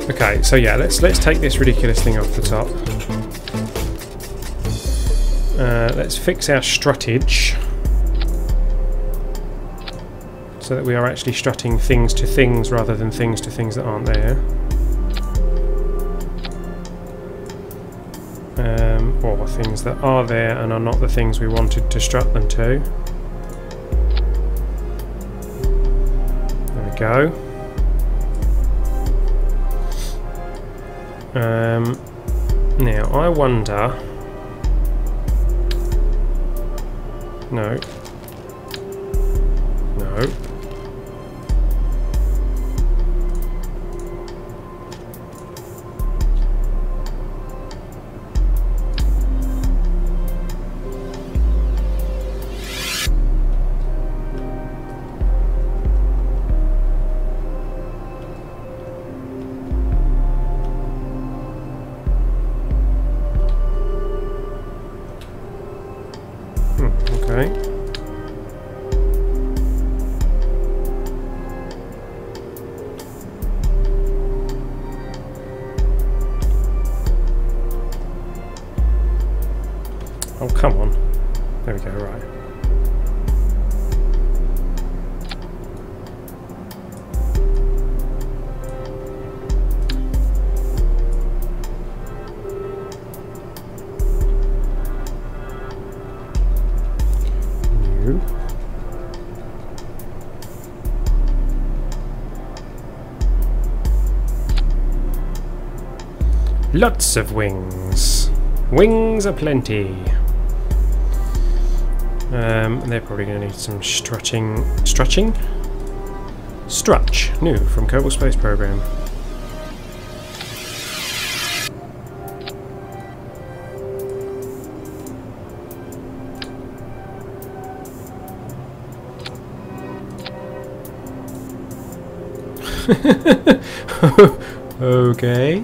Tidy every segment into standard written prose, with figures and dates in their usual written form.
Okay, so yeah, let's take this ridiculous thing off the top. Let's fix our struttage so that we are actually strutting things to things rather than things to things that aren't there. Or things that are there and are not the things we wanted to strut them to. There we go. Now I wonder... No. No. Okay. Oh, come on. There we go, right. New. Lots of wings. Wings aplenty. They're probably going to need some stretching. Stretching? Stretch. New from Kerbal Space Program. Okay.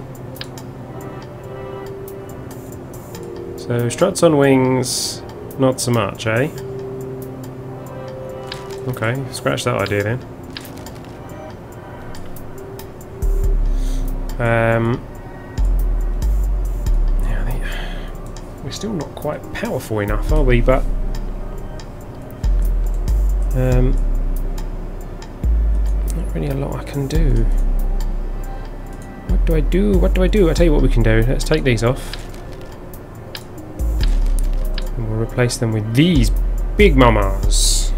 So struts on wings, not so much, eh? Okay, scratch that idea then. Yeah, we're still not quite powerful enough, are we? But not really a lot I can do. What do I do? What do I do? I'll tell you what we can do. Let's take these off. And we'll replace them with these big mamas.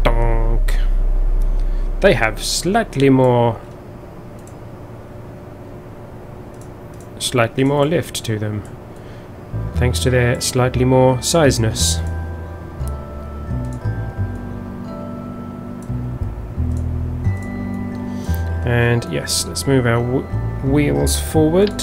Donk. They have slightly more lift to them, thanks to their slightly more sizeness. And yes, let's move our wheels forward.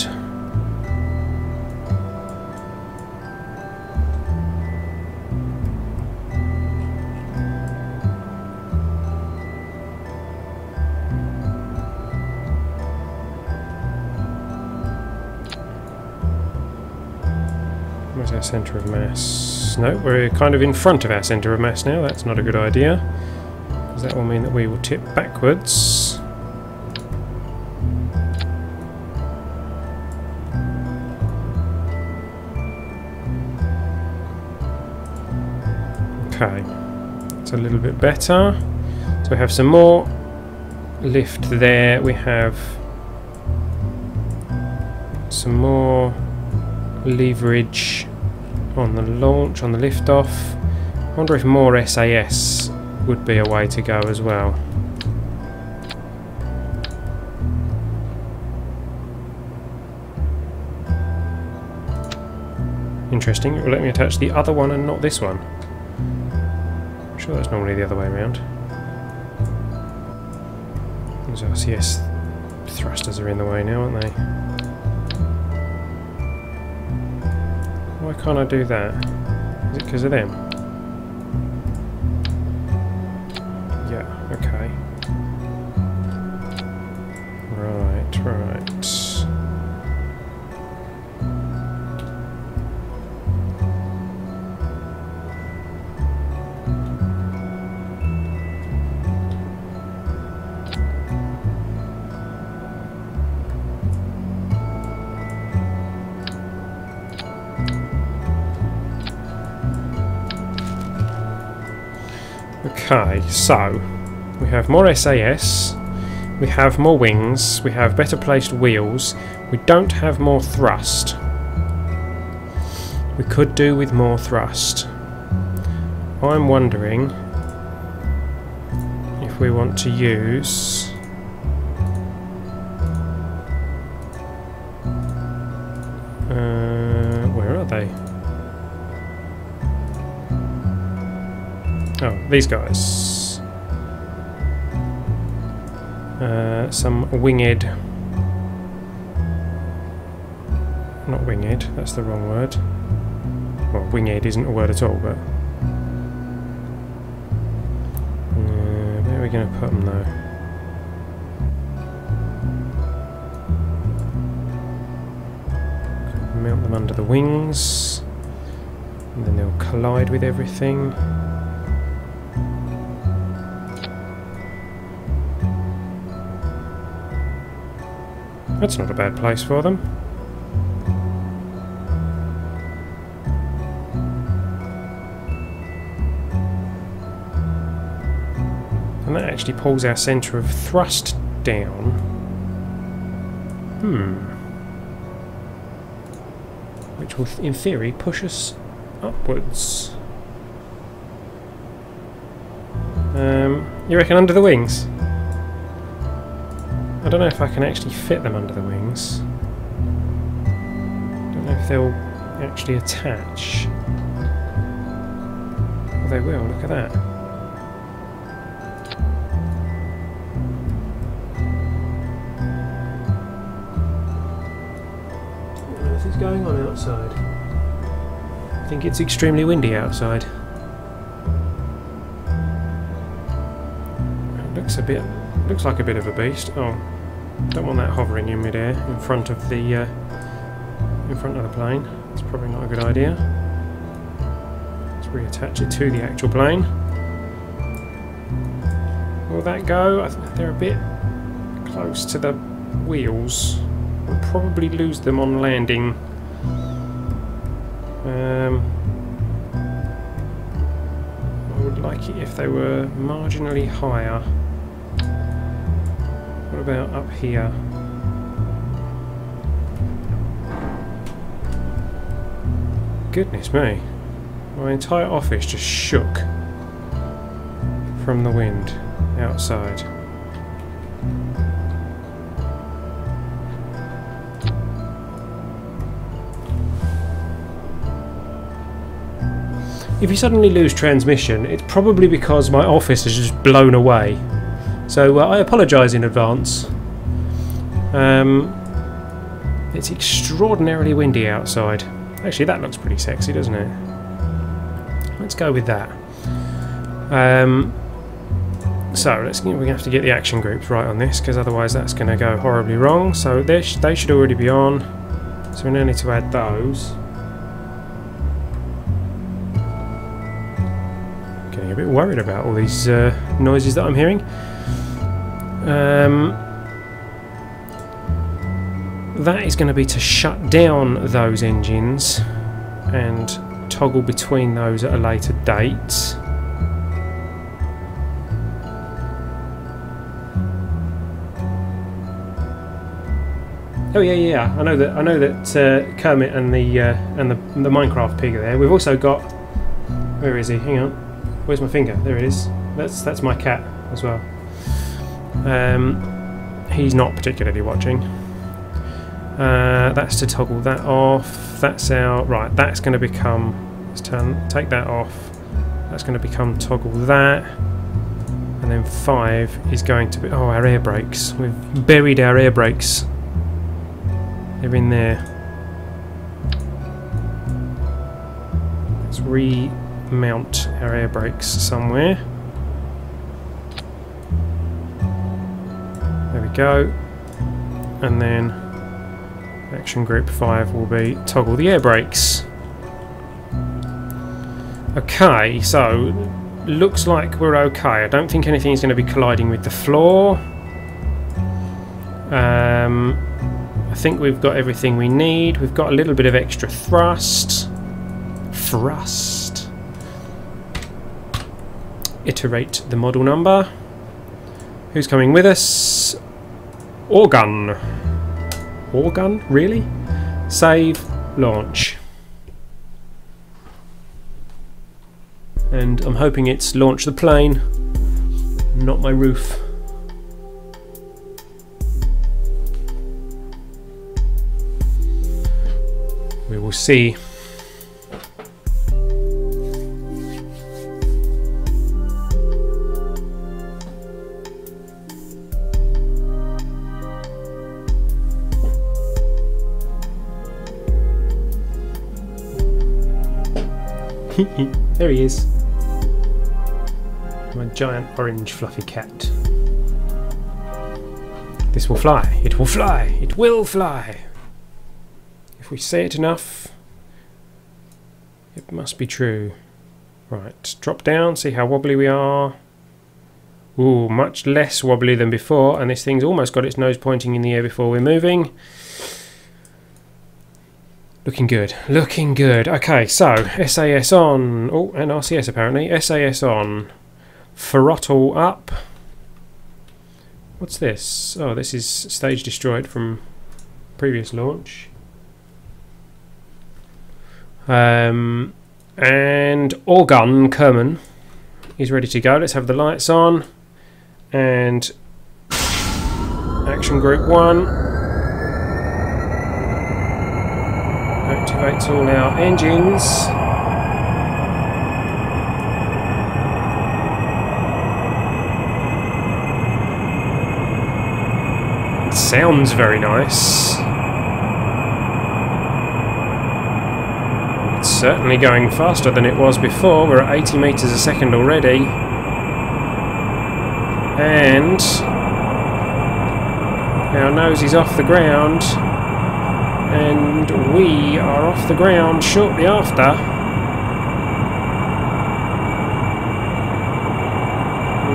Where's our centre of mass? No, we're kind of in front of our centre of mass now. That's not a good idea, because that will mean that we will tip backwards. Okay, it's a little bit better. So we have some more lift there. We have some more leverage on the launch, on the liftoff. I wonder if more SAS would be a way to go as well. Interesting, it will let me attach the other one and not this one. I'm sure that's normally the other way around. Those RCS thrusters are in the way now, aren't they? Why can't I do that? Is it because of them? Yeah, okay. Right, right. Okay, so we have more SAS, we have more wings, we have better placed wheels, we don't have more thrust. We could do with more thrust. I'm wondering if we want to use where are they? Oh, these guys. Some winged. Not winged, that's the wrong word. Well, winged isn't a word at all, but. Where are we going to put them though? Mount them under the wings, and then they'll collide with everything. That's not a bad place for them. And that actually pulls our centre of thrust down. Which will, in theory, push us upwards. You reckon under the wings? I don't know if I can actually fit them under the wings. Don't know if they'll actually attach. Oh, they will, look at that. What on earth is going on outside? I think it's extremely windy outside. It looks like a bit of a beast. Oh, don't want that hovering in midair in front of the plane. It's probably not a good idea. Let's reattach it to the actual plane. Will that go? I think they're a bit close to the wheels. We'll probably lose them on landing. I would like it if they were marginally higher. What about up here? Goodness me. My entire office just shook from the wind outside. If you suddenly lose transmission, it's probably because my office is just blown away. So I apologise in advance. It's extraordinarily windy outside. Actually, that looks pretty sexy, doesn't it? Let's go with that. So we're going to have to get the action groups right on this, because otherwise that's going to go horribly wrong. So they should already be on. So we now need to add those. Getting a bit worried about all these noises that I'm hearing. That is going to be to shut down those engines and toggle between those at a later date. Oh yeah. I know that Kermit and the Minecraft pig are there. We've also got. Where is he? Hang on. Where's my finger? There it is. That's my cat as well. He's not particularly watching. That's to toggle that off. That's our right. That's going to become. Let's take that off. That's going to become toggle that, and then 5 is going to be. Oh, our air brakes. We've buried our air brakes. They're in there. Let's remount our air brakes somewhere. There we go. And then action group 5 will be toggle the air brakes. Okay, so looks like we're okay. I don't think anything's going to be colliding with the floor. I think we've got everything we need. We've got a little bit of extra thrust. iterate the model number. Who's coming with us? Orgun. Orgun? Really? Save, launch. And I'm hoping it's launch the plane, not my roof. We will see. There he is. My giant orange fluffy cat. This will fly. It will fly. It will fly. If we say it enough, it must be true. Right, drop down, see how wobbly we are. Ooh, much less wobbly than before, and this thing's almost got its nose pointing in the air before we're moving. Looking good, looking good. Okay, so SAS on. Oh, and RCS apparently. SAS on. Throttle up. What's this? Oh, this is stage destroyed from previous launch. And Orgun Kerman is ready to go. Let's have the lights on. And Action Group 1 activates all our engines. It sounds very nice. It's certainly going faster than it was before. We're at 80 meters a second already. And our nose is off the ground. And we are off the ground shortly after.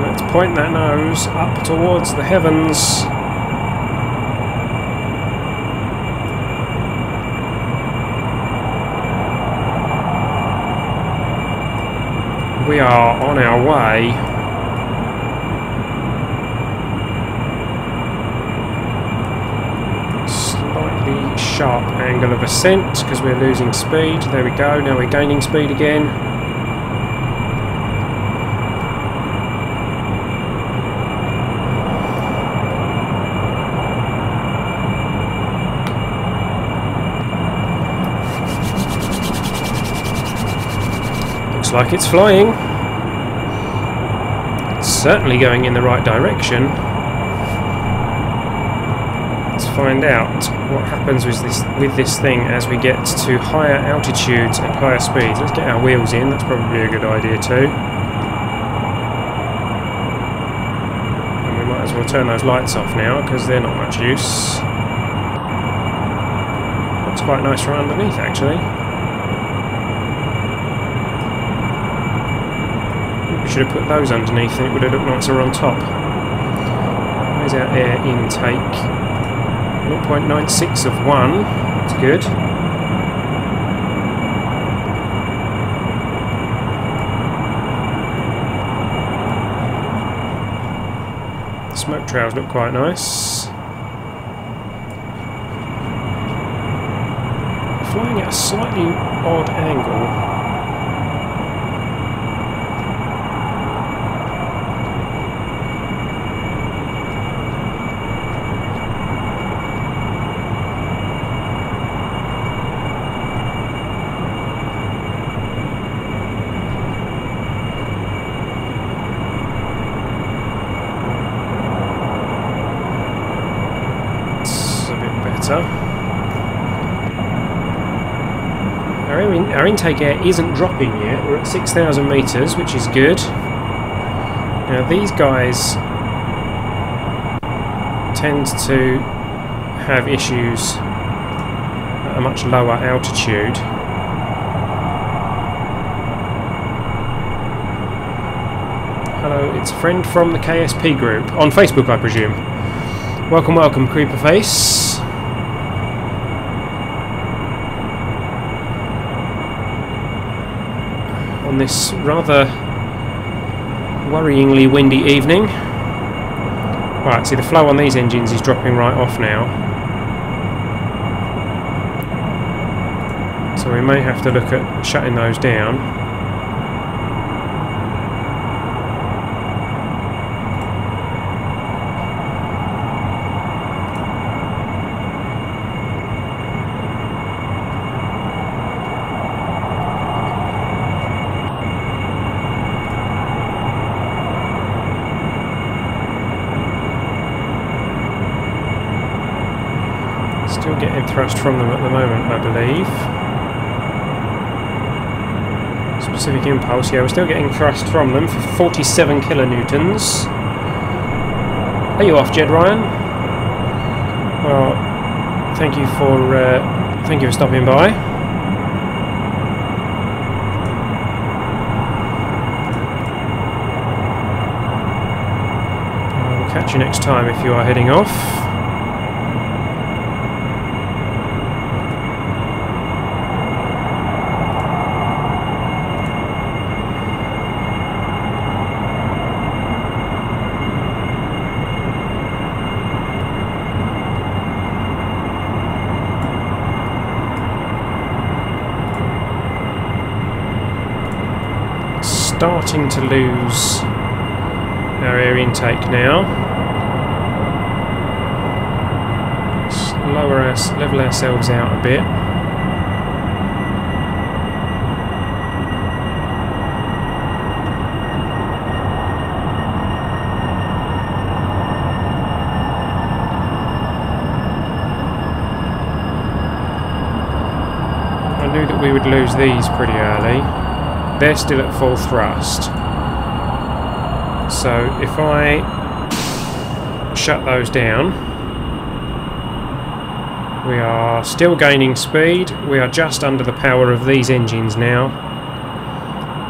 Let's point that nose up towards the heavens. We are on our way. Slightly sharp angle of ascent because we're losing speed. There we go, now we're gaining speed again. Looks like it's flying. It's certainly going in the right direction. Let's find out what happens with this thing as we get to higher altitudes and higher speeds. Let's get our wheels in, that's probably a good idea too. And we might as well turn those lights off now because they're not much use. Looks quite nice from underneath actually. We should have put those underneath and it would have looked nicer on top. There's our air intake. 0.96 of 1, that's good. The smoke trails look quite nice. Flying at a slightly odd angle. Our intake air isn't dropping yet. We're at 6,000 meters, which is good. Now these guys tend to have issues at a much lower altitude. Hello, it's a friend from the KSP group on Facebook, I presume. Welcome, welcome, Creeperface. On this rather worryingly windy evening. Right, see the flow on these engines is dropping right off now. So we may have to look at shutting those down. Still getting thrust from them at the moment, I believe. Specific impulse, yeah, we're still getting thrust from them for 47 kilonewtons. Are you off, Jed Ryan? Well, thank you for stopping by. I'll catch you next time if you are heading off. Starting to lose our air intake now. Let's level ourselves out a bit. I knew that we would lose these pretty early. They're still at full thrust. So if I shut those down, we are still gaining speed. We are just under the power of these engines now.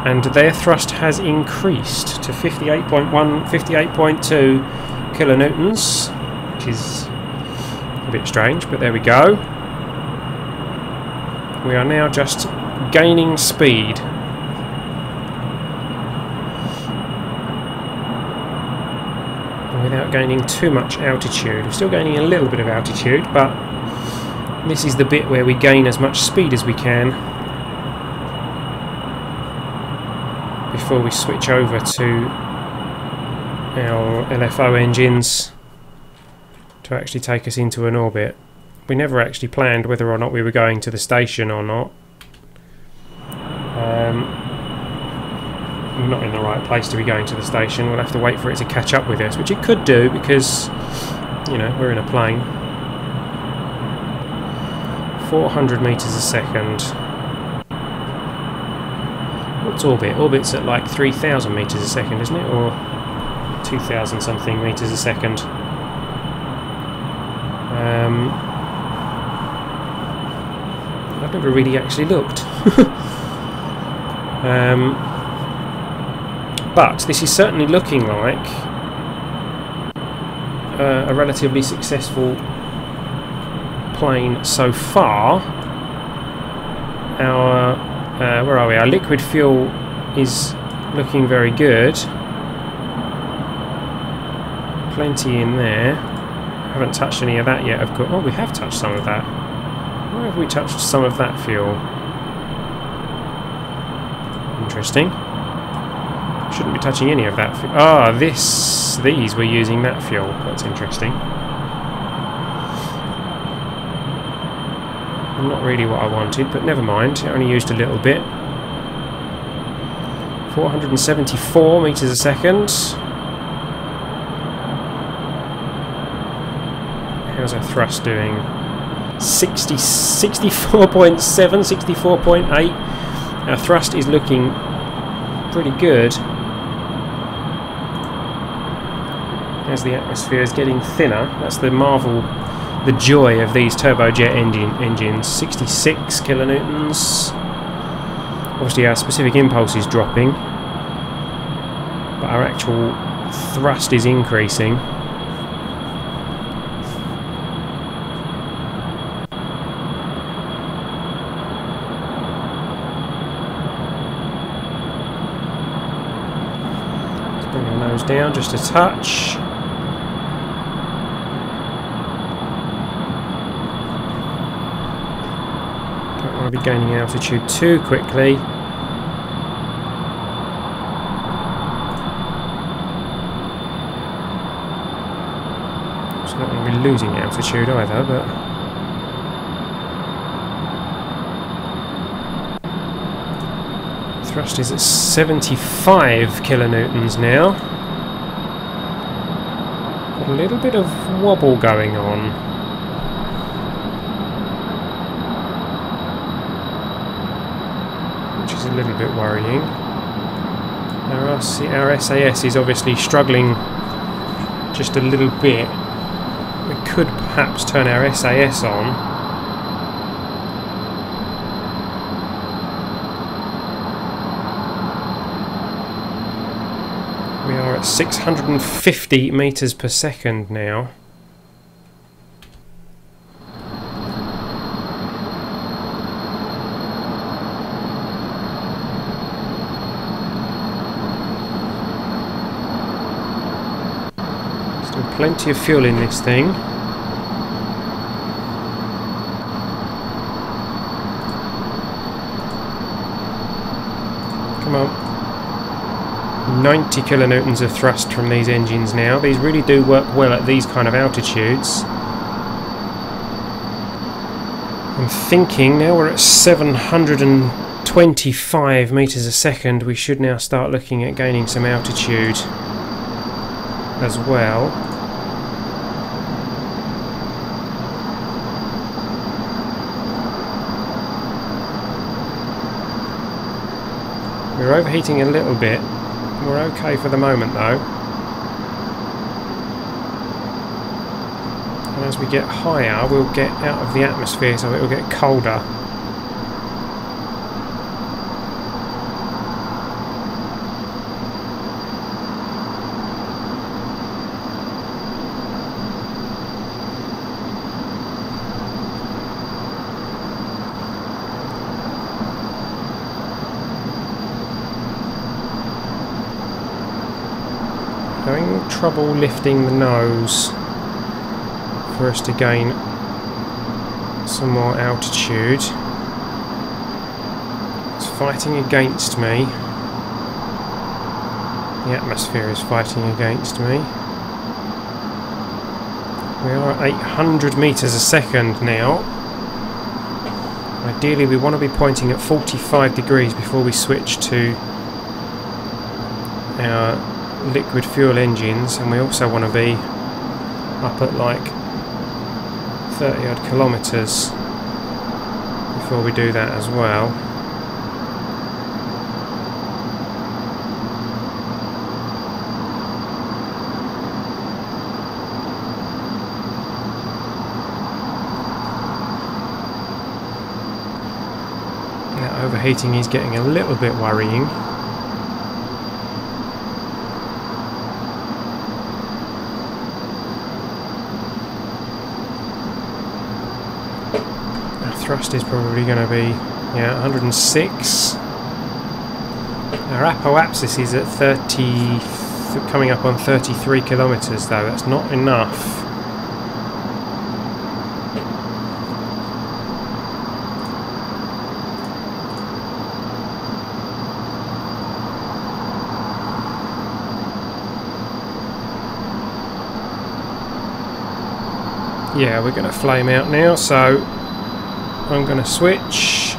And their thrust has increased to 58.1, 58.2 kilonewtons, which is a bit strange, but there we go. We are now just gaining speed. Without gaining too much altitude. We're still gaining a little bit of altitude, but this is the bit where we gain as much speed as we can before we switch over to our LFO engines to actually take us into an orbit. We never actually planned whether or not we were going to the station or not. We're not in the right place to be going to the station. We'll have to wait for it to catch up with us, which it could do because, you know, we're in a plane. 400 meters a second. What's orbit? Orbit's at like 3,000 meters a second, isn't it? Or 2,000 something meters a second. I've never really actually looked. But this is certainly looking like a relatively successful plane so far. Our where are we? Our liquid fuel is looking very good. Plenty in there. Haven't touched any of that yet, of course. Oh, we have touched some of that. Where have we touched some of that fuel? Interesting. Shouldn't be touching any of that fuel. Ah, these were using that fuel. That's interesting. Not really what I wanted, but never mind. It only used a little bit. 474 meters a second. How's our thrust doing? 64.7, 64.8. Our thrust is looking pretty good. As the atmosphere is getting thinner, that's the marvel, the joy of these turbojet engines. 66 kilonewtons. Obviously our specific impulse is dropping, but our actual thrust is increasing. nose down just a touch. Don't want to be gaining altitude too quickly. Not going to be losing altitude either, but thrust is at 75 kilonewtons now. Got a little bit of wobble going on. Which is a little bit worrying. Our SAS is obviously struggling just a little bit. We could perhaps turn our SAS on. We are at 650 meters per second now. Plenty of fuel in this thing. Come on. 90 kilonewtons of thrust from these engines now. These really do work well at these kind of altitudes. I'm thinking now we're at 725 meters a second. We should now start looking at gaining some altitude as well. We're overheating a little bit. We're okay for the moment though. And as we get higher, we'll get out of the atmosphere, so it will get colder. Having trouble lifting the nose for us to gain some more altitude. It's fighting against me. The atmosphere is fighting against me. We are at 800 meters a second now. Ideally we want to be pointing at 45 degrees before we switch to our liquid fuel engines, and we also want to be up at like 30 odd kilometers before we do that as well. That overheating is getting a little bit worrying. Thrust is probably going to be 106. Our apoapsis is at 30, coming up on 33 kilometers though. That's not enough. Yeah, we're going to flame out now, so I'm going to switch.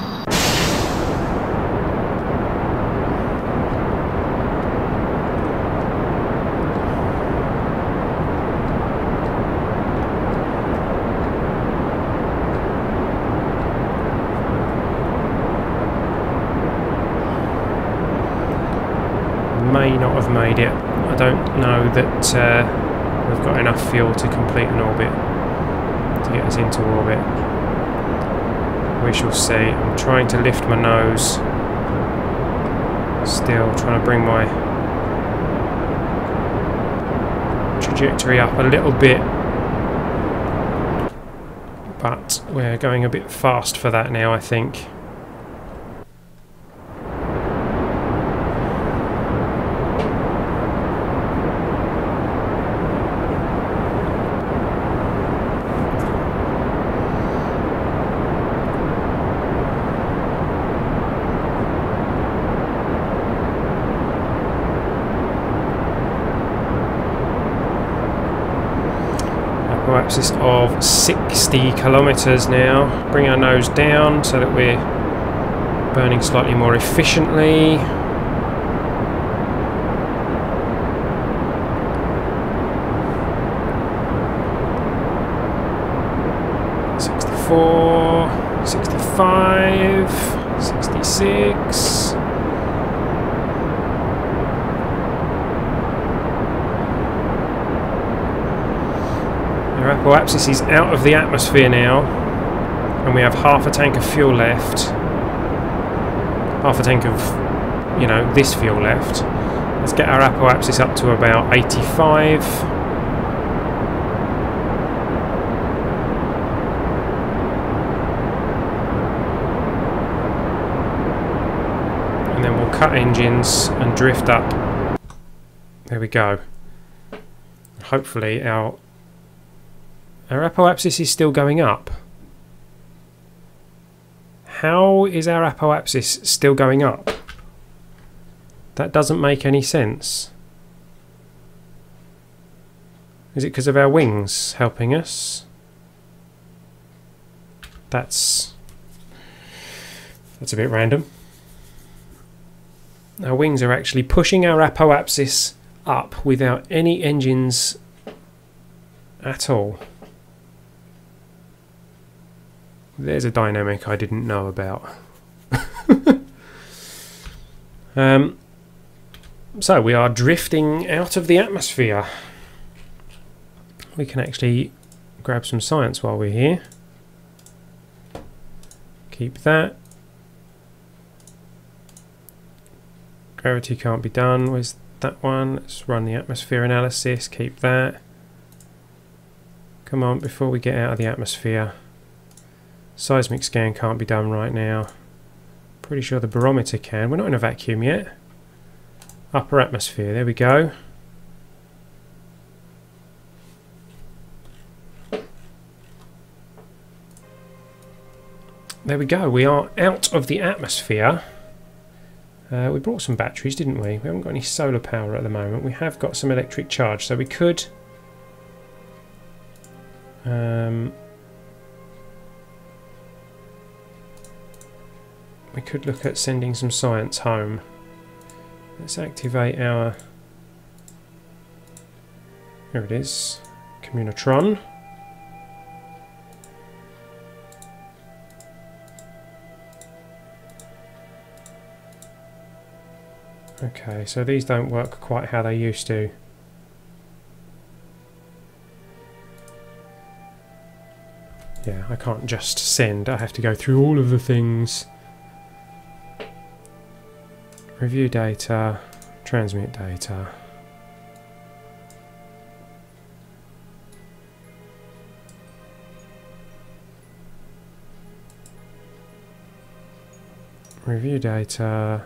May not have made it. I don't know that we've got enough fuel to complete an orbit to get us into orbit. We shall see. I'm trying to lift my nose. Still trying to bring my trajectory up a little bit. But we're going a bit fast for that now, I think. apoapsis of 60 kilometres now. Bring our nose down so that we're burning slightly more efficiently. .64, 65, 66. Our apoapsis is out of the atmosphere now, and we have half a tank of fuel left. Half a tank of, you know, this fuel left. Let's get our apoapsis up to about 85. And then we'll cut engines and drift up. There we go. Hopefully our apoapsis is still going up. How is our apoapsis still going up? That doesn't make any sense. Is it because of our wings helping us? That's a bit random. Our wings are actually pushing our apoapsis up without any engines at all. There's a dynamic I didn't know about. So we are drifting out of the atmosphere. We can actually grab some science while we're here. Keep that. Gravity can't be done. Where's that one? Let's run the atmosphere analysis. Keep that. Come on, before we get out of the atmosphere. Seismic scan can't be done right now. Pretty sure the barometer can. We're not in a vacuum yet. Upper atmosphere, there we go. There we go, we are out of the atmosphere. We brought some batteries, didn't we? We haven't got any solar power at the moment. We have got some electric charge, so we could... we could look at sending some science home. Let's activate our... here it is. Communotron. Okay, so these don't work quite how they used to. Yeah, I can't just send. I have to go through all of the things. Review data, transmit data. Review data,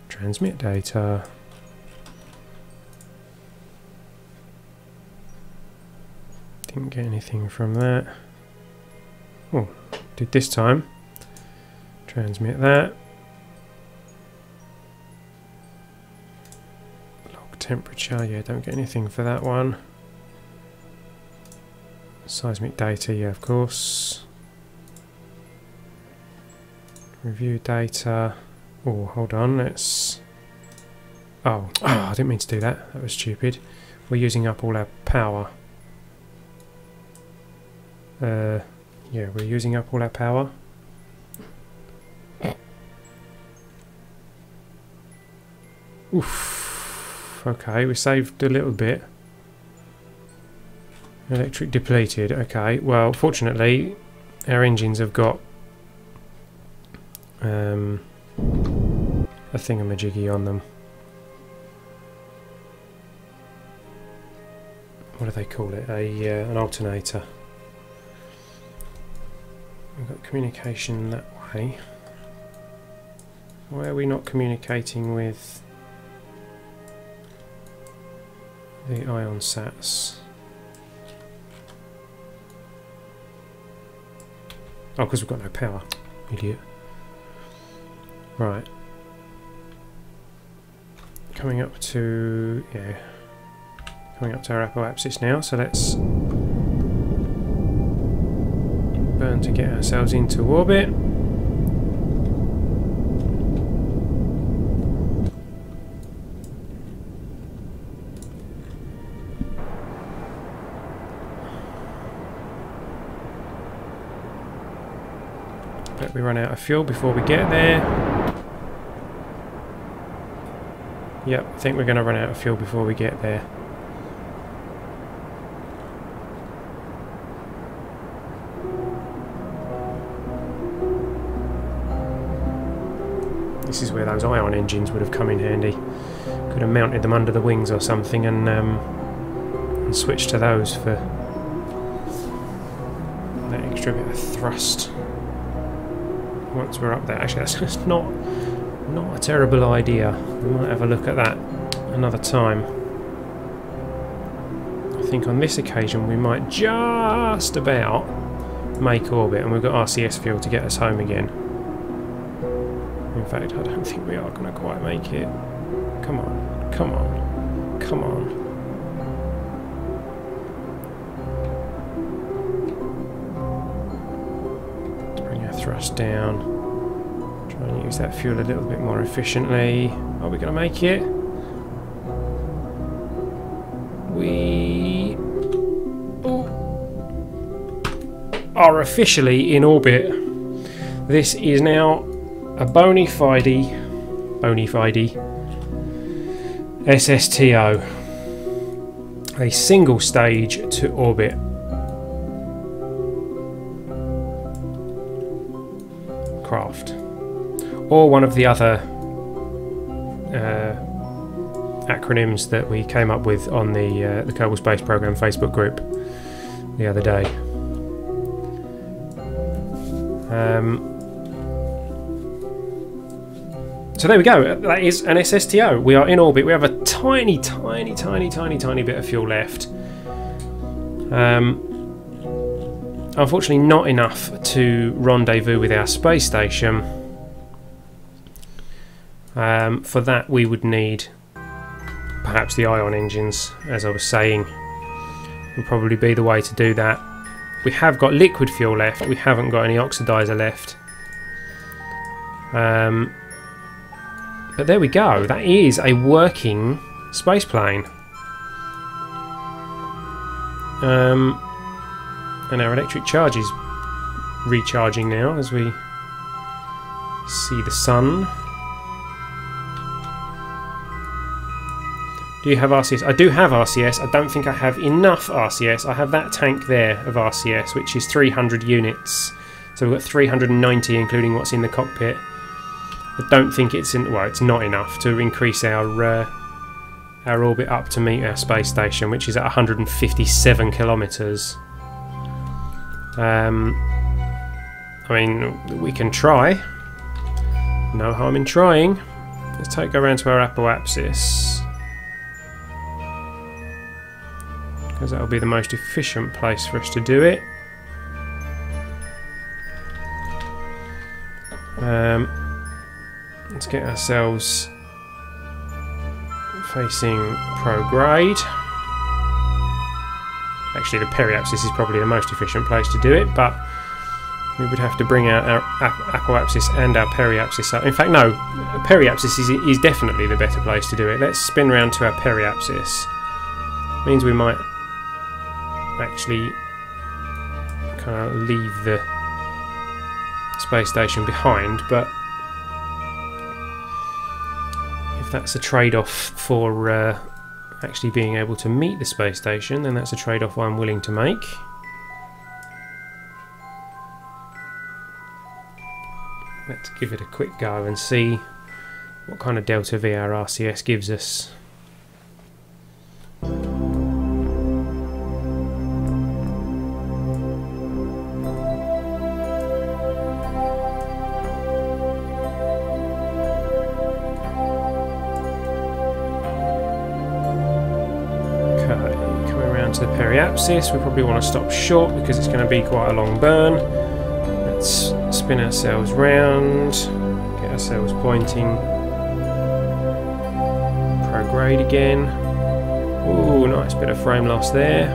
transmit data. Didn't get anything from that. Oh, did this time. Transmit that. Temperature, yeah, don't get anything for that one. Seismic data, yeah, of course. Review data. Oh, hold on, let's... oh, I didn't mean to do that. That was stupid. We're using up all our power. Yeah, we're using up all our power. Oof. Okay, we saved a little bit. Electric depleted. Okay, well, fortunately, our engines have got a thingamajiggy on them. What do they call it? An alternator. We've got communication that way. Why are we not communicating with the ion sats? Oh, because we've got no power. Idiot. Right. Coming up to... yeah. Coming up to our apoapsis now, so let's burn to get ourselves into orbit. Bet we run out of fuel before we get there. Yep, I think we're going to run out of fuel before we get there. This is where those ion engines would have come in handy. Could have mounted them under the wings or something and switched to those for that extra bit of thrust. Once we're up there, actually that's just not a terrible idea. We might have a look at that another time. I think on this occasion we might just about make orbit, and we've got RCS fuel to get us home again. In fact, I don't think we are going to quite make it. Come on, come on, come on. Thrust down. Try and use that fuel a little bit more efficiently. Are we going to make it? We are officially in orbit. This is now a bona fide SSTO. A single stage to orbit. Craft, or one of the other acronyms that we came up with on the Kerbal Space Program Facebook group the other day. So there we go. That is an SSTO. We are in orbit. We have a tiny bit of fuel left. Unfortunately not enough to rendezvous with our space station. For that we would need perhaps the ion engines, as I was saying, would probably be the way to do that. We have got liquid fuel left, we haven't got any oxidizer left. But there we go, that is a working space plane. And our electric charge is recharging now as we see the sun. Do you have RCS? I do have RCS. I don't think I have enough RCS. I have that tank there of RCS, which is 300 units. So we've got 390 including what's in the cockpit. I don't think it's it's not enough to increase our orbit up to meet our space station, which is at 157 kilometers. I mean, we can try. No harm in trying. Let's go around to our apoapsis, because that'll be the most efficient place for us to do it. Let's get ourselves facing prograde. Actually, the periapsis is probably the most efficient place to do it, but we would have to bring out our apoapsis and our periapsis up. In fact, no, periapsis is definitely the better place to do it. Let's spin round to our periapsis. Means we might actually kind of leave the space station behind, but if that's a trade-off for actually being able to meet the space station, then that's a trade-off I'm willing to make. Let's give it a quick go and see what kind of delta V our RCS gives us. To the periapsis, we probably want to stop short because it's going to be quite a long burn. Let's spin ourselves round, get ourselves pointing, prograde again. Ooh, nice bit of frame loss there.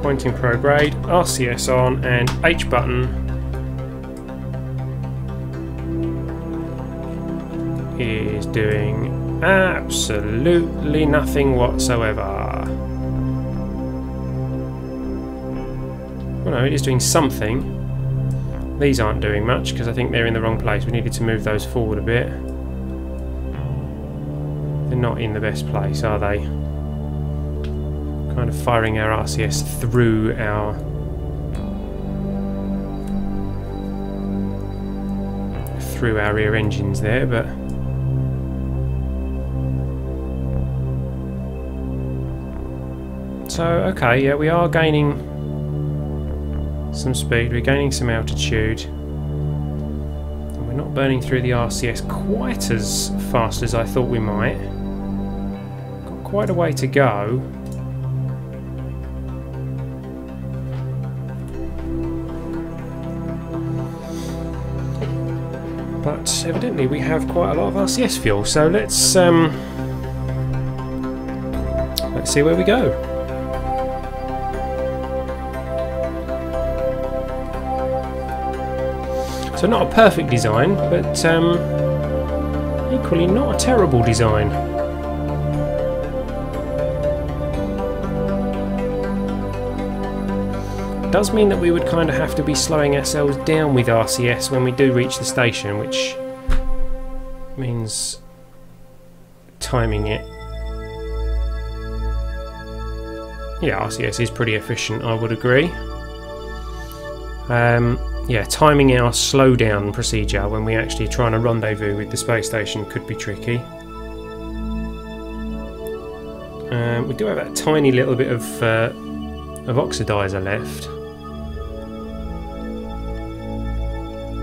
pointing prograde, RCS on, and H button is doing absolutely nothing whatsoever. Well, no, it is doing something. These aren't doing much because I think they're in the wrong place. We needed to move those forward a bit. They're not in the best place, are they? Kind of firing our RCS through our rear engines there, but so okay, yeah, we are gaining some speed, we're gaining some altitude, and we're not burning through the RCS quite as fast as I thought we might. Got quite a way to go. But evidently we have quite a lot of RCS fuel, so let's see where we go. So not a perfect design, but equally not a terrible design. It does mean that we would kind of have to be slowing ourselves down with RCS when we do reach the station, which means timing it. Yeah, RCS is pretty efficient, I would agree. Yeah, timing our slowdown procedure when we actually try and rendezvous with the space station could be tricky. We do have that tiny little bit of oxidizer left.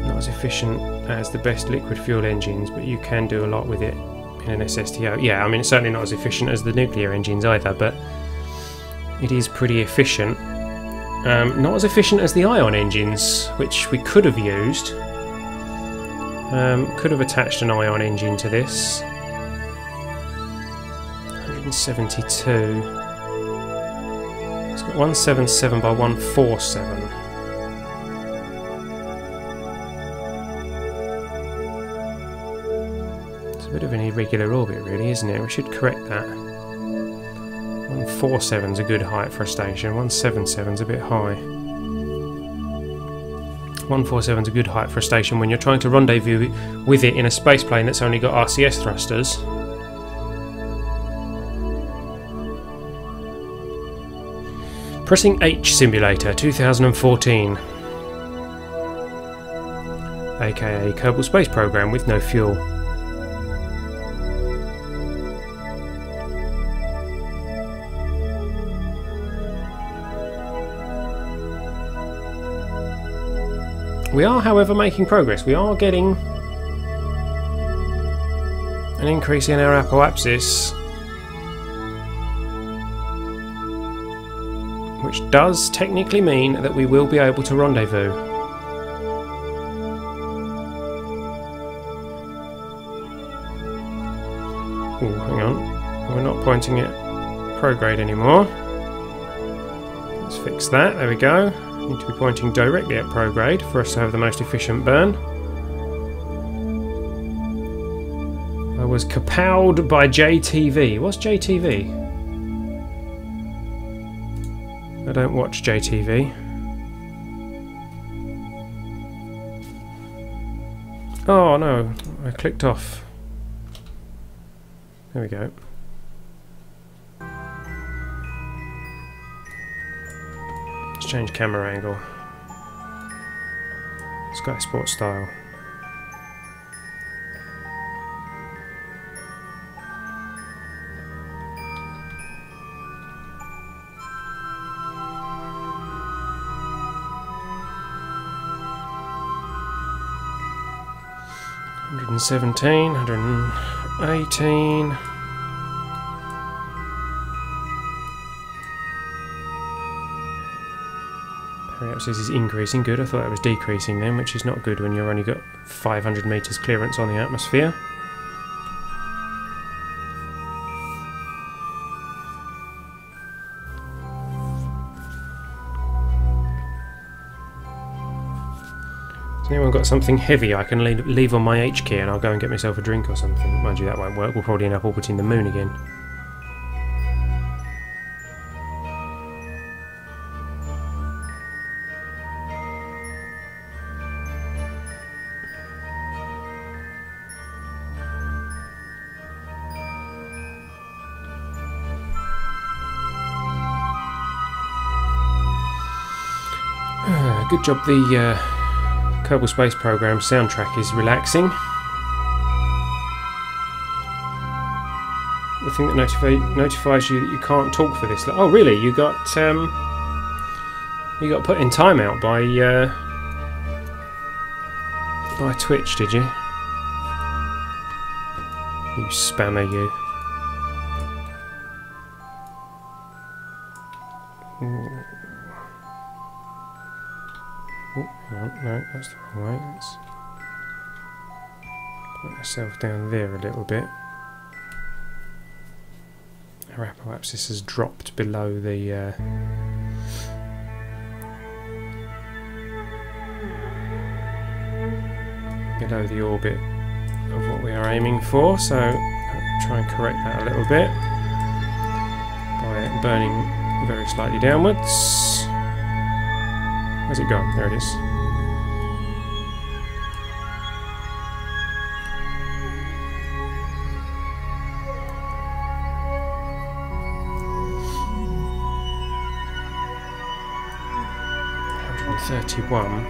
Not as efficient as the best liquid fuel engines, but you can do a lot with it in an SSTO. Yeah, I mean, it's certainly not as efficient as the nuclear engines either, but it is pretty efficient. Not as efficient as the ion engines, which we could have used. Could have attached an ion engine to this. 172. It's got 177 by 147. It's a bit of an irregular orbit, really, isn't it? We should correct that. 147 is a good height for a station, 177 is a bit high. 147 is a good height for a station when you're trying to rendezvous with it in a spaceplane that's only got RCS thrusters. Pressing H Simulator 2014, aka Kerbal Space Program with no fuel. We are, however, making progress. We are getting an increase in our apoapsis, which does technically mean that we will be able to rendezvous. Oh, hang on. We're not pointing at prograde anymore. Let's fix that. There we go. Need to be pointing directly at prograde for us to have the most efficient burn. I was kapowed by JTV. What's JTV? I don't watch JTV. Oh no, I clicked off. There we go. Let's change camera angle. Sky Sport style. $117, $118. Perhaps this is increasing. Good. I thought it was decreasing then, which is not good when you've only got 500 meters clearance on the atmosphere. Anyone got something heavy I can leave on my H key and I'll go and get myself a drink or something? Mind you, that won't work. We'll probably end up orbiting the moon again. Good job the Kerbal Space Program soundtrack is relaxing. The thing that notifies you that you can't talk for this. Oh really? You got put in timeout by Twitch, did you? You spammer, you. No, that's the wrong way. Let's put myself down there a little bit. Our apoapsis has dropped below the orbit of what we are aiming for, so I'll try and correct that a little bit by burning very slightly downwards. Where's it gone? There it is. $131.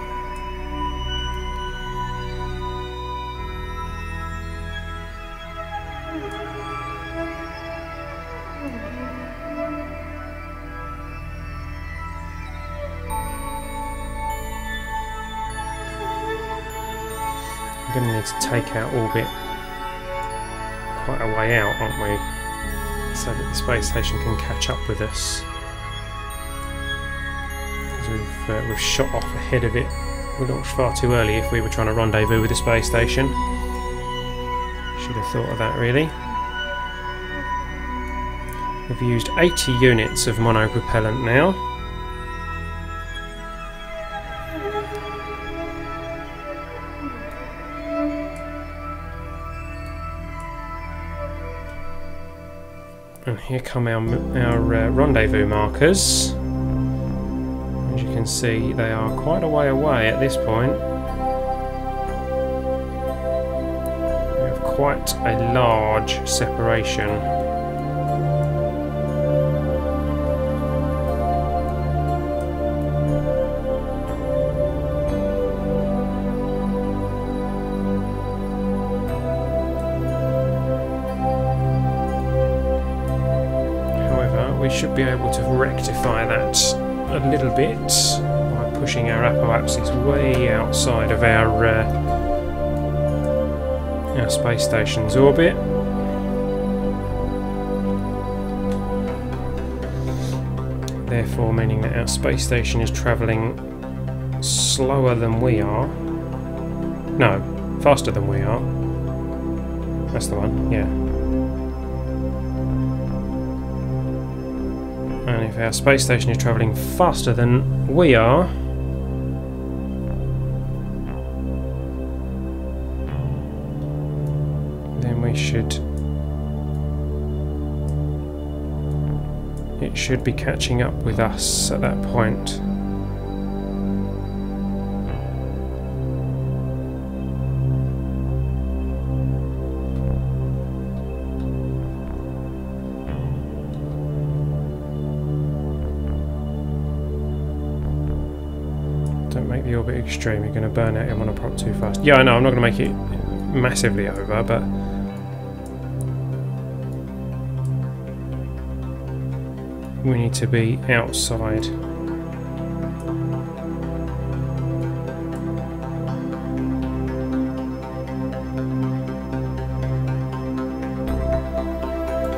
We're going to need to take our orbit quite a way out, aren't we? So that the space station can catch up with us. Because we've shot off ahead of it. We launched far too early if we were trying to rendezvous with the space station. Should have thought of that really. We've used 80 units of monopropellant now. And here come our rendezvous markers. As you can see, they are quite a way away at this point. We have quite a large separation. We should be able to rectify that a little bit by pushing our apoapsis way outside of our space station's orbit. Therefore meaning that our space station is travelling slower than we are. No, faster than we are. That's the one, yeah. And if our space station is travelling faster than we are, then it should be catching up with us at that point. Don't make the orbit extreme, you're going to burn out your monoprop too fast. Yeah, I know, I'm not going to make it massively over, but we need to be outside.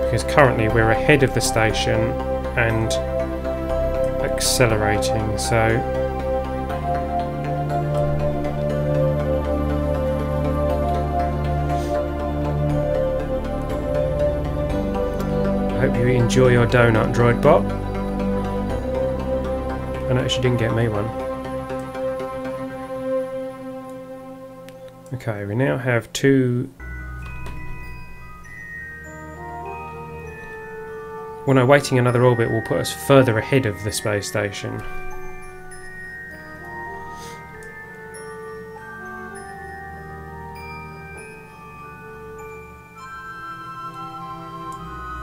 Because currently we're ahead of the station and accelerating, so I hope you enjoy your donut, droid bot. I noticed you didn't get me one. Okay, we now have two. When awaiting another orbit will put us further ahead of the space station.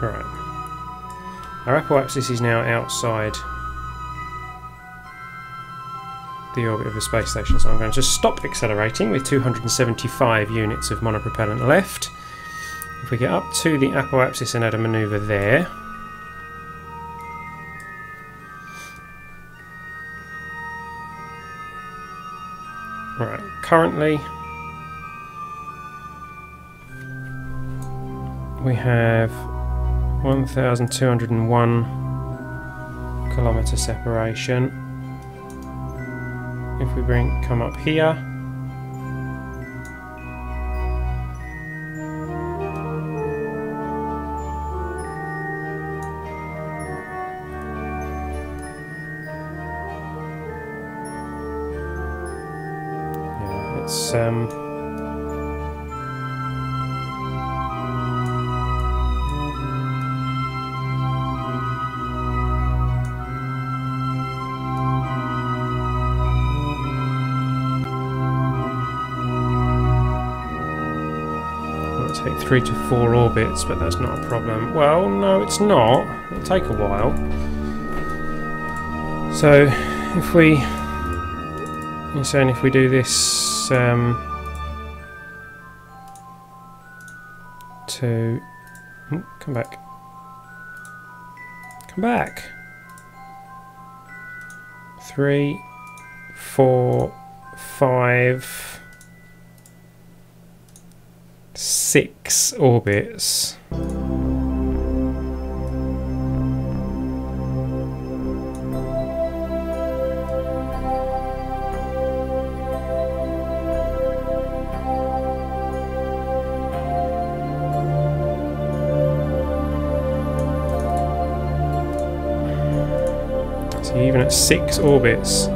Right. Our apoapsis is now outside the orbit of the space station, so I'm going to just stop accelerating with 275 units of monopropellant left. If we get up to the apoapsis and add a manoeuvre there. Right, currently we have 1,201 kilometre separation. If we come up here, yeah, it's take 3 to 4 orbits, but that's not a problem. Well, no, it's not. It'll take a while. So, if we... You're saying if we do this... to... Oh, come back. Come back! 3, 4, 5... 6 orbits. So even at 6 orbits.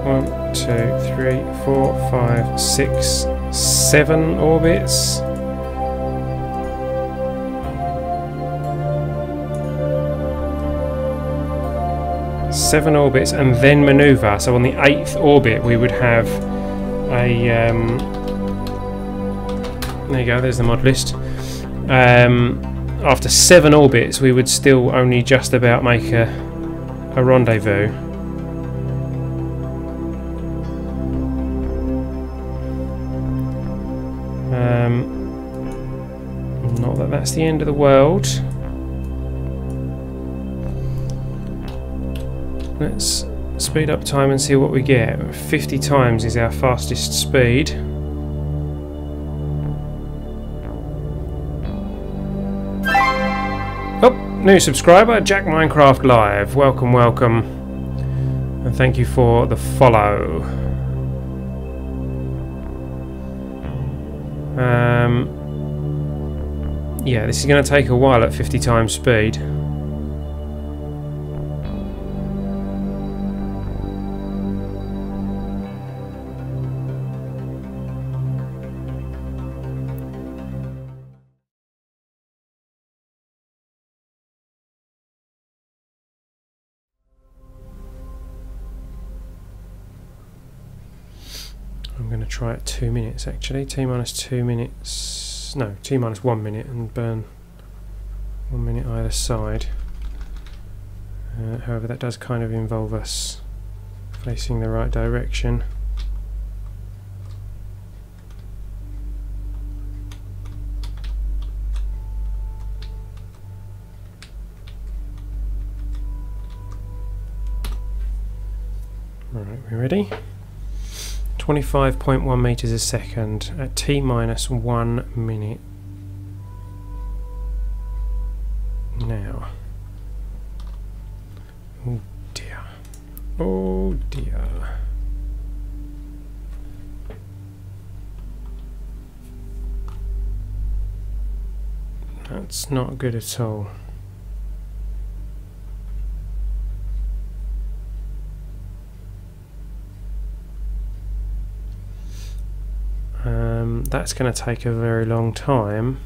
1, 2, 3, 4, 5, 6, 7 orbits. Seven orbits and then manoeuvre. So on the 8th orbit we would have a... there you go, there's the mod list. After 7 orbits we would still only just about make a rendezvous. Not that that's the end of the world. Let's speed up time and see what we get. 50 times is our fastest speed. Oh, new subscriber, Jack Minecraft Live. Welcome, welcome. And thank you for the follow. Yeah, this is going to take a while at 50 times speed. I'm going to try it 2 minutes actually. T minus 2 minutes. No, T minus 1 minute and burn 1 minute either side. However, that does kind of involve us facing the right direction. Alright, we ready? 25.1 meters a second at T minus 1 minute. Now. Oh dear. Oh dear. That's not good at all. That's going to take a very long time.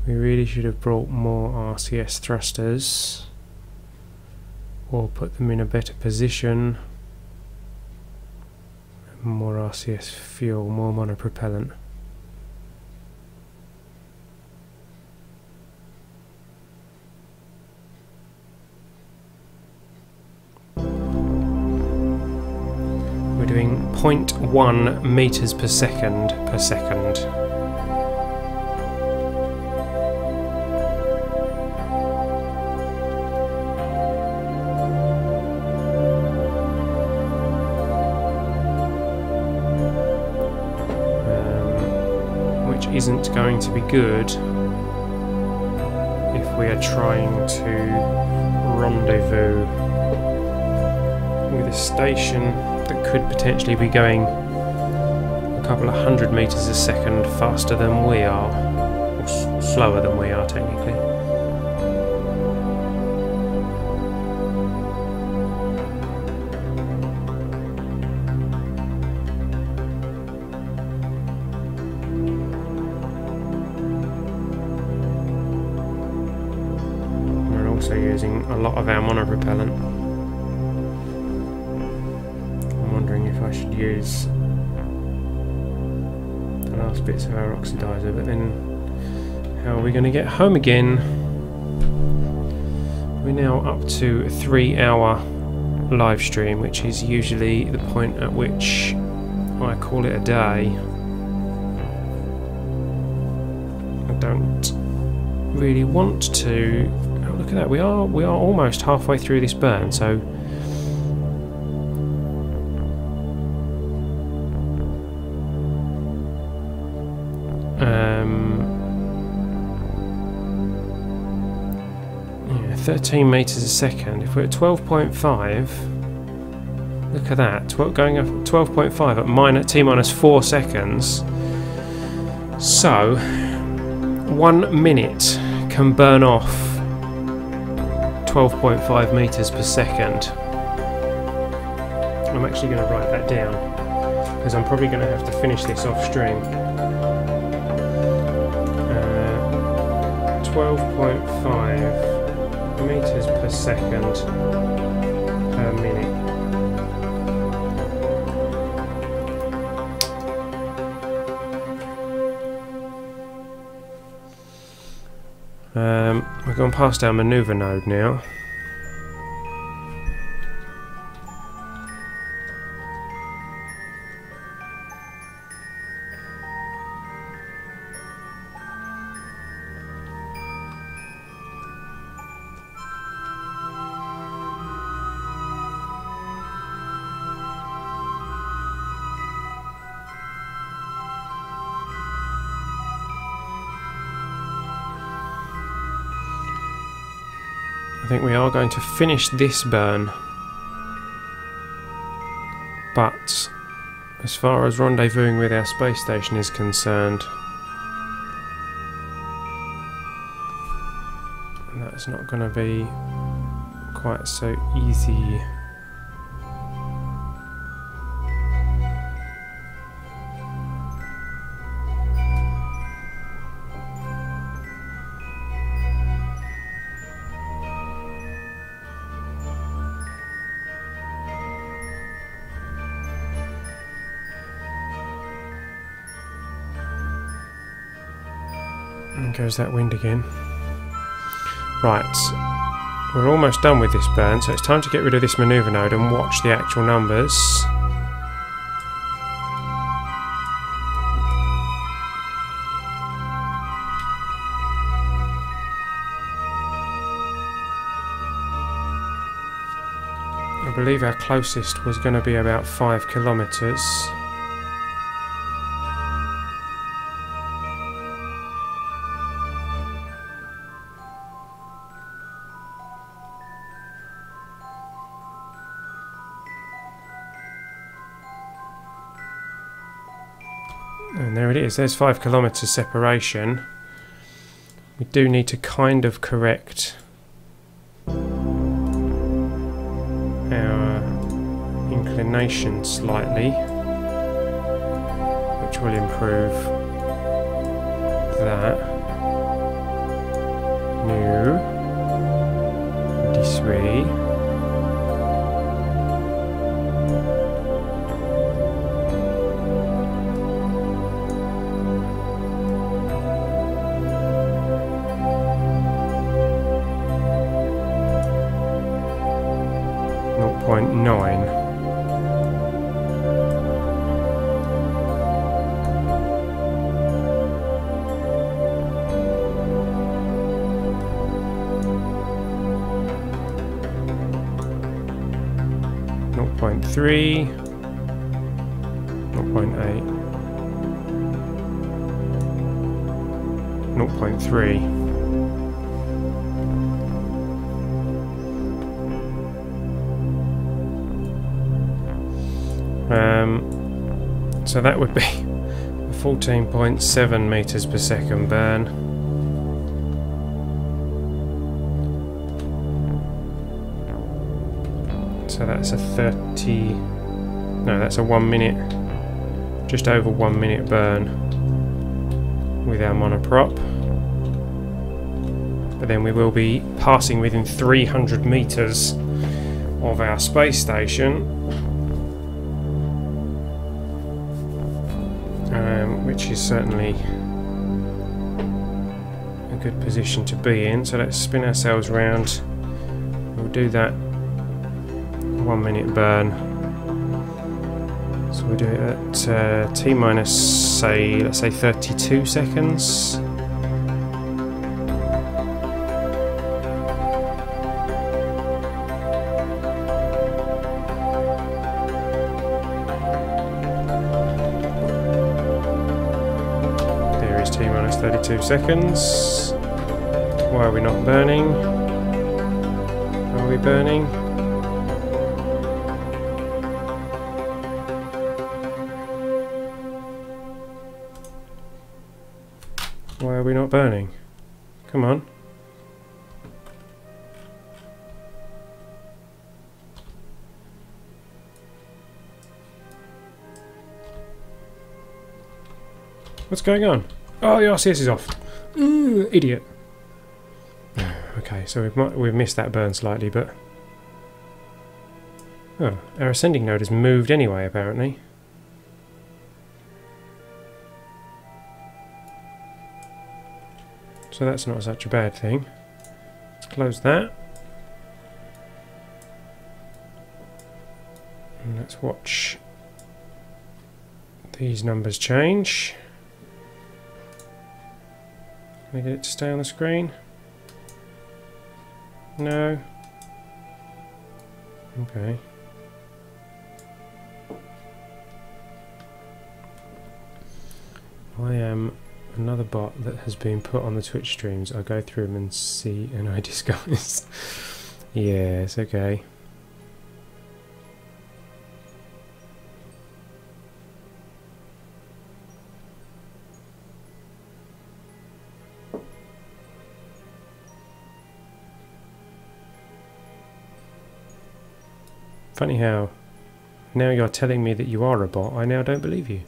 We really should have brought more RCS thrusters, or put them in a better position. More RCS fuel, more monopropellant. We're doing 0.1 meters per second per second. Isn't going to be good if we are trying to rendezvous with a station that could potentially be going a couple of 100 meters a second faster than we are, or slower than we are technically. Using a lot of our monopropellant. I'm wondering if I should use the last bits of our oxidizer, but then how are we going to get home again? We're now up to a 3-hour live stream, which is usually the point at which I call it a day. I don't really want to. Look at that, we are almost halfway through this burn, so yeah, 13 meters a second. If we're at 12.5, look at that, going up 12.5 at T-minus 4 seconds. So 1 minute can burn off 12.5 meters per second. I'm actually going to write that down because I'm probably going to have to finish this off stream. 12.5 meters per second per minute. We're going past our manoeuvre node now. I think we are going to finish this burn, but as far as rendezvousing with our space station is concerned, that's not going to be quite so easy. And goes that wind again. Right, we're almost done with this burn, so it's time to get rid of this manoeuvre node and watch the actual numbers. I believe our closest was going to be about 5 kilometers. And there it is, there's 5 kilometers separation. We do need to kind of correct our inclination slightly, which will improve that. No. This way. .9. .3, 0.8, 0.3. So that would be a 14.7 meters per second burn. So that's a 30... no, that's a 1 minute, just over 1 minute burn with our monoprop. But then we will be passing within 300 meters of our space station, which is certainly a good position to be in. So let's spin ourselves round. We'll do that 1 minute burn. So we'll do it at T minus, say, let's say 32 seconds. T minus 32 seconds. Why are we not burning? Are we burning? Why are we not burning? Come on. What's going on? Oh, the RCS is off. Ooh, idiot. Okay, so we've missed that burn slightly, but... oh, our ascending node has moved anyway, apparently. So that's not such a bad thing. Let's close that. And let's watch these numbers change. Can I get it to stay on the screen? No. Okay. I am another bot that has been put on the Twitch streams. I go through them and see, and I disguise. Yes, okay. Funny how now you're telling me that you are a bot, I now don't believe you.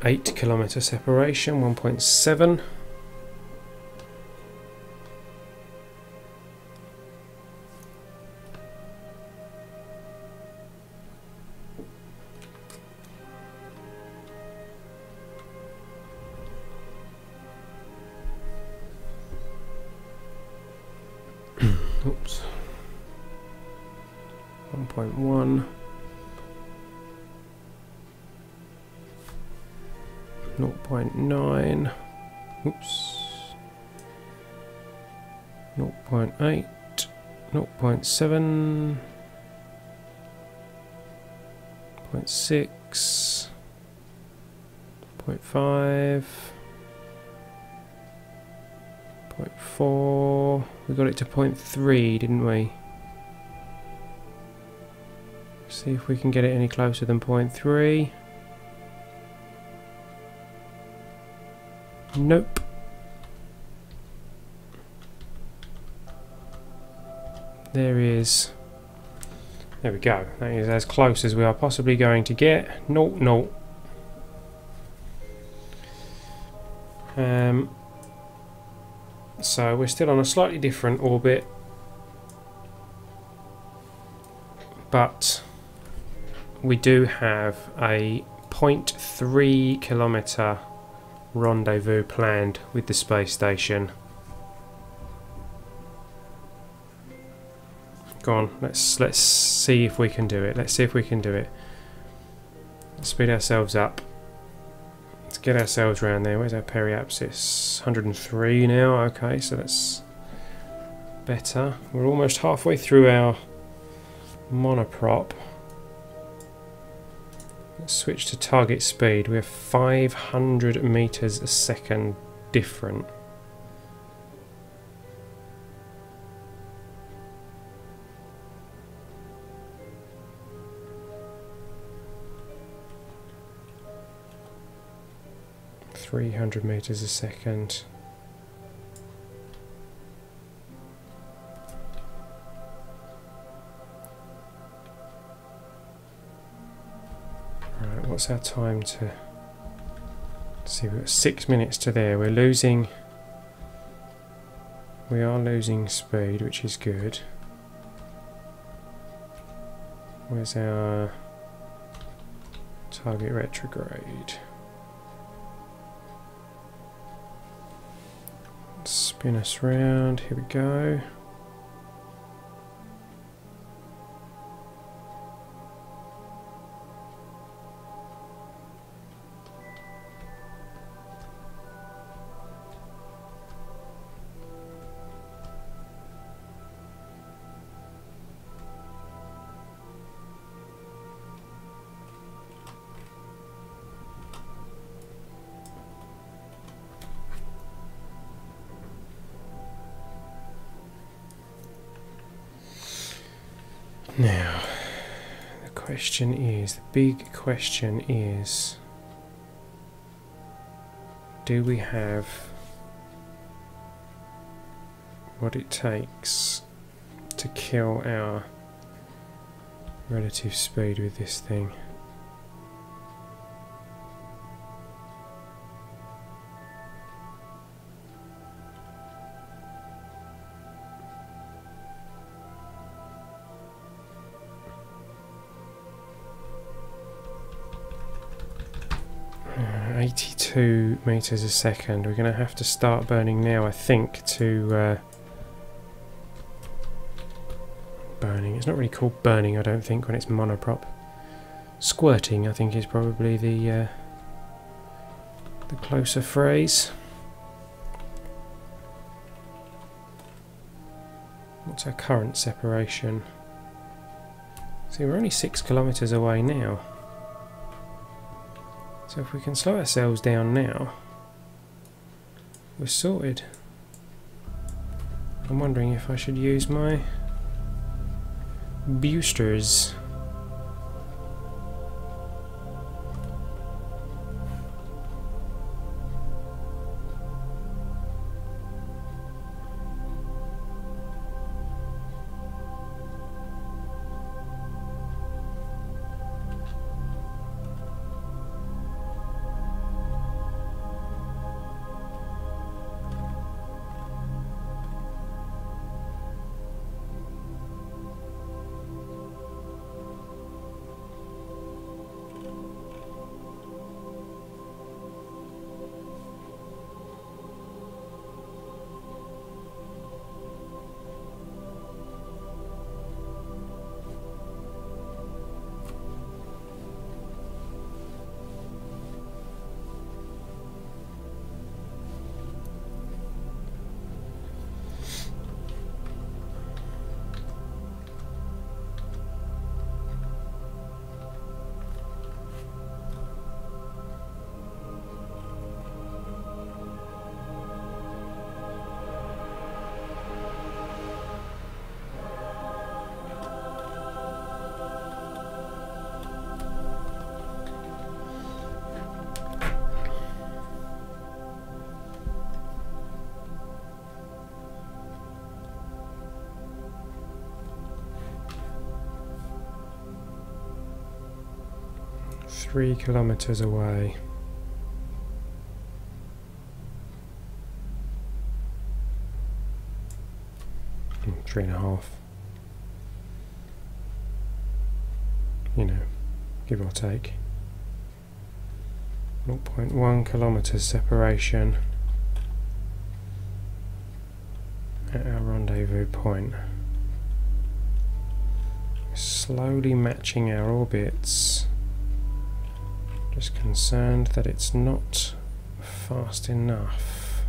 .8 kilometer separation, 1.7. Oops. 1.1. 0.9. Oops. 0.8. 0.7. 0.6. 0.5. 0.4. We got it to 0.3, didn't we? See if we can get it any closer than 0.3. Nope. There is. There we go. That is as close as we are possibly going to get. No. So we're still on a slightly different orbit, but we do have a 0.3 kilometre rendezvous planned with the space station. Go on, let's see if we can do it. Let's speed ourselves up. Let's get ourselves around there. Where's our periapsis? 103 now. Okay, so that's better. We're almost halfway through our monoprop. Let's switch to target speed. We're 500 meters a second different. .300 meters a second. Right, what's our time to... Let's see, we've got 6 minutes to there. We are losing speed, which is good. Where's our target retrograde? Spin us round, here we go. Now, the big question is, do we have what it takes to kill our relative speed with this thing? Uh, 82 meters a second. We're going to have to start burning now, I think, to burning. It's not really called burning, I don't think, when it's monoprop. Squirting, I think, is probably the closer phrase. What's our current separation? See, we're only 6 kilometers away now. So if we can slow ourselves down now, we're sorted. I'm wondering if I should use my boosters. 3 kilometers away. Hmm, 3.5. You know, give or take. 0.1 kilometers separation at our rendezvous point. Slowly matching our orbits. Just concerned that it's not fast enough.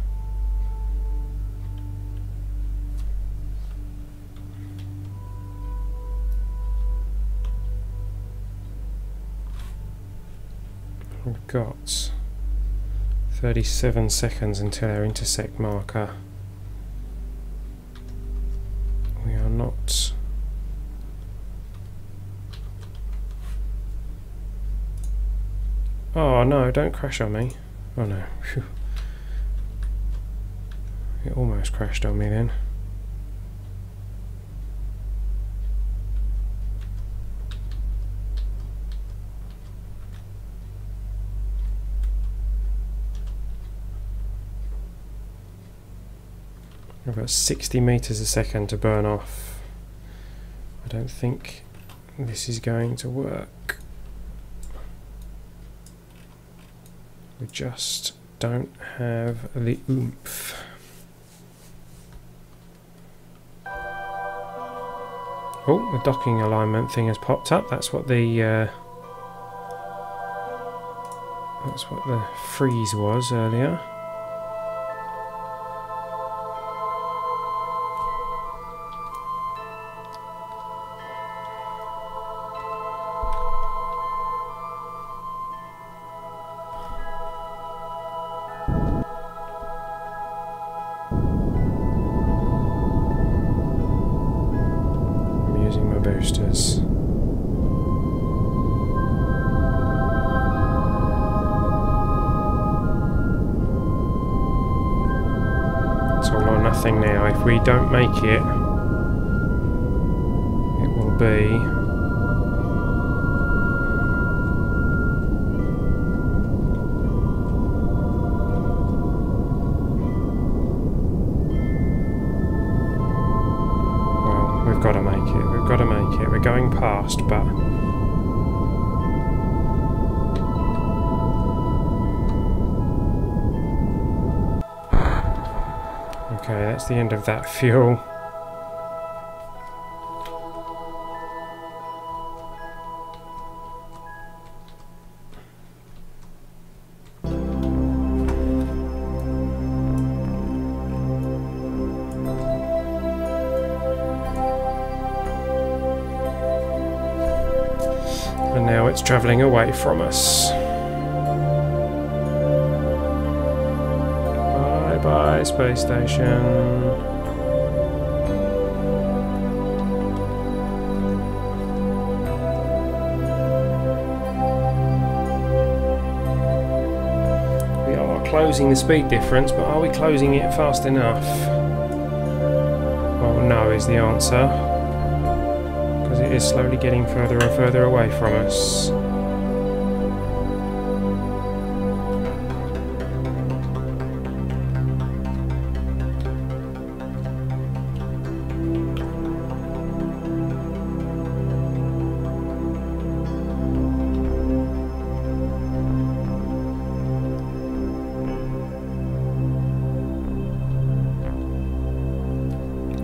We've got 37 seconds until our intersect marker. We are not Oh no, don't crash on me. Oh no. Phew. It almost crashed on me then. I've got 60 meters a second to burn off. I don't think this is going to work. We just don't have the oomph. Oh, the docking alignment thing has popped up. That's what the freeze was earlier. Boosters. It's all or nothing now. If we don't make it, it will be we've got to make it, we've got to make it. We're going past, but okay, that's the end of that fuel. And now it's travelling away from us. Bye bye, space station. We are closing the speed difference, but are we closing it fast enough? Well, no is the answer. It is slowly getting further and further away from us.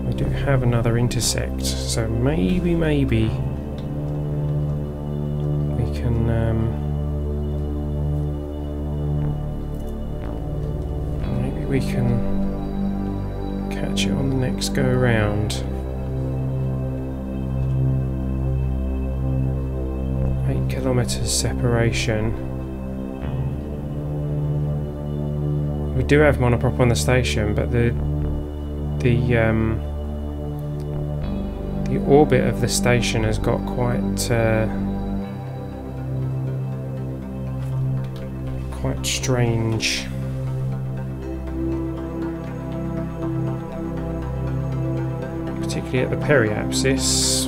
We do have another intersect, so maybe we can maybe we can catch it on the next go round. 8 kilometers separation. We do have monoprop on the station, but the orbit of the station has got quite strange. Particularly at the periapsis,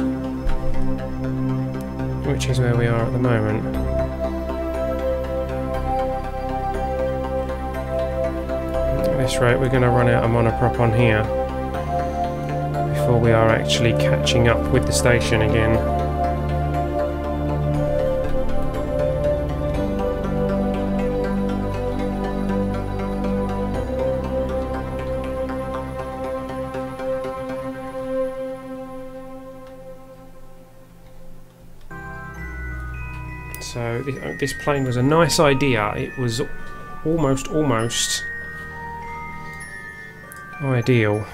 which is where we are at the moment. this rate we're going to run out of monoprop on here before we are actually catching up with the station again. So this plane was a nice idea. It was almost ideal,